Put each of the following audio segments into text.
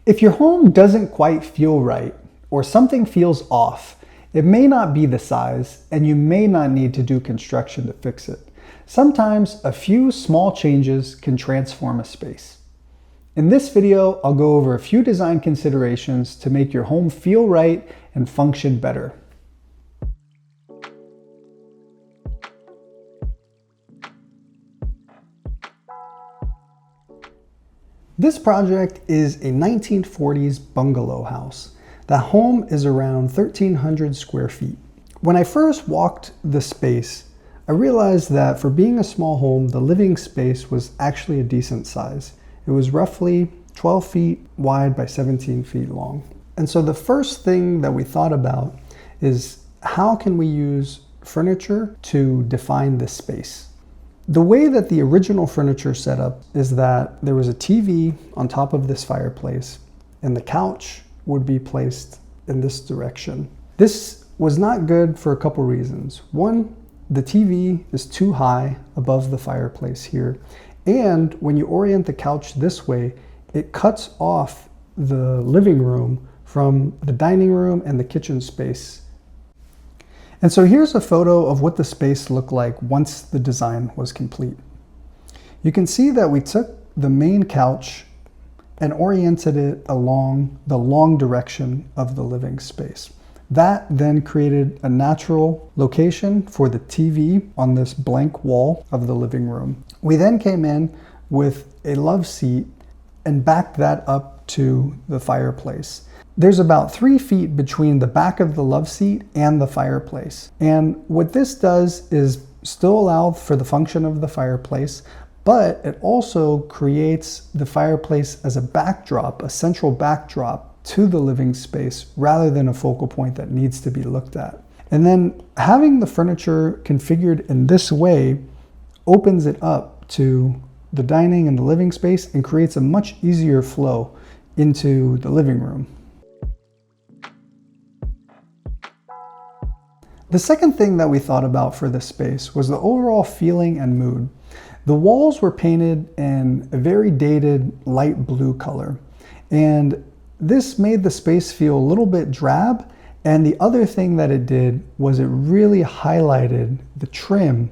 If your home doesn't quite feel right or something feels off, it may not be the size and you may not need to do construction to fix it. Sometimes a few small changes can transform a space. In this video, I'll go over a few design considerations to make your home feel right and function better. This project is a 1940s bungalow house. The home is around 1,300 square feet. When I first walked the space, I realized that for being a small home, the living space was actually a decent size. It was roughly 12 feet wide by 17 feet long. And so the first thing that we thought about is how can we use furniture to define this space? The way that the original furniture set up is that there was a TV on top of this fireplace and the couch would be placed in this direction. This was not good for a couple reasons. One, the TV is too high above the fireplace here. And when you orient the couch this way, it cuts off the living room from the dining room and the kitchen space. And so here's a photo of what the space looked like once the design was complete. You can see that we took the main couch and oriented it along the long direction of the living space. That then created a natural location for the TV on this blank wall of the living room. We then came in with a love seat and backed that up to the fireplace. There's about 3 feet between the back of the love seat and the fireplace. And what this does is still allow for the function of the fireplace, but it also creates the fireplace as a backdrop, a central backdrop to the living space rather than a focal point that needs to be looked at. And then having the furniture configured in this way opens it up to the dining and the living space and creates a much easier flow into the living room. The second thing that we thought about for this space was the overall feeling and mood. The walls were painted in a very dated light blue color, and this made the space feel a little bit drab. And the other thing that it did was it really highlighted the trim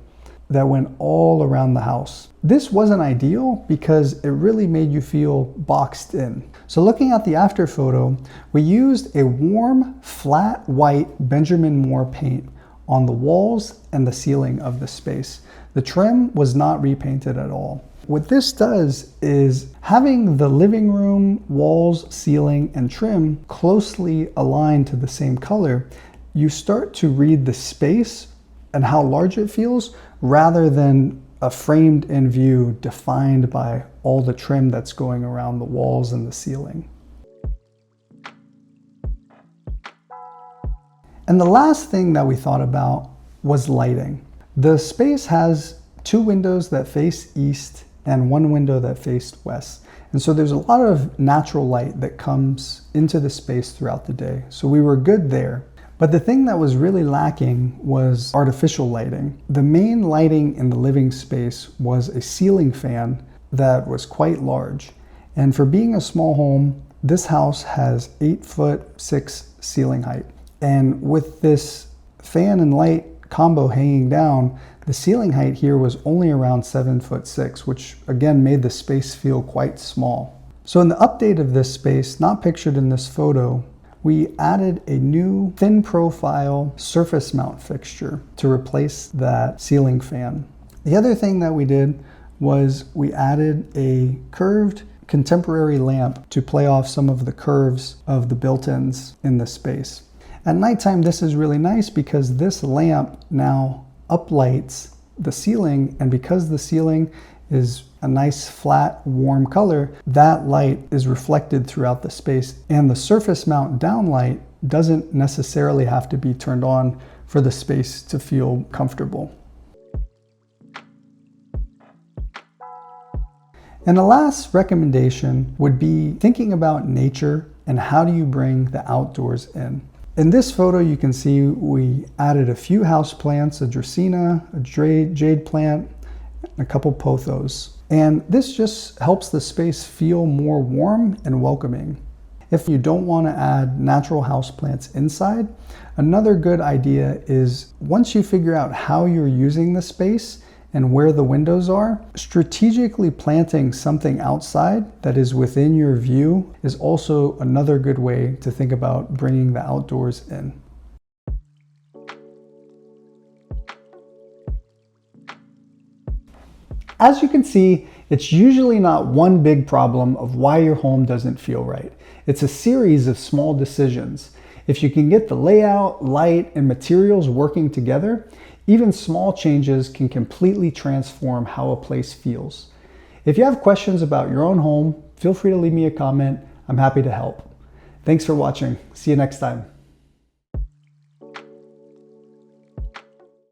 that went all around the house. This wasn't ideal because it really made you feel boxed in. So looking at the after photo, we used a warm, flat white Benjamin Moore paint on the walls and the ceiling of the space. The trim was not repainted at all. What this does is having the living room, walls, ceiling, and trim closely aligned to the same color, you start to read the space and how large it feels rather than a framed in view defined by all the trim that's going around the walls and the ceiling. And the last thing that we thought about was lighting. The space has 2 windows that face east and 1 window that faced west. And so there's a lot of natural light that comes into the space throughout the day. So we were good there. But the thing that was really lacking was artificial lighting. The main lighting in the living space was a ceiling fan that was quite large. And for being a small home, this house has 8'6" ceiling height. And with this fan and light combo hanging down, the ceiling height here was only around 7'6", which again made the space feel quite small. So in the update of this space, not pictured in this photo, we added a new thin profile surface mount fixture to replace that ceiling fan. The other thing that we did was we added a curved contemporary lamp to play off some of the curves of the built-ins in the space. At nighttime, this is really nice because this lamp now uplights the ceiling, and because the ceiling is a nice flat warm color, that light is reflected throughout the space, and the surface mount downlight doesn't necessarily have to be turned on for the space to feel comfortable. And the last recommendation would be thinking about nature and how do you bring the outdoors in. In this photo, you can see we added a few house plants, a dracaena, a jade plant, and a couple pothos. And this just helps the space feel more warm and welcoming. If you don't want to add natural houseplants inside, another good idea is once you figure out how you're using the space and where the windows are, strategically planting something outside that is within your view is also another good way to think about bringing the outdoors in. As you can see, it's usually not one big problem of why your home doesn't feel right. It's a series of small decisions. If you can get the layout, light, and materials working together, even small changes can completely transform how a place feels. If you have questions about your own home, feel free to leave me a comment. I'm happy to help. Thanks for watching. See you next time.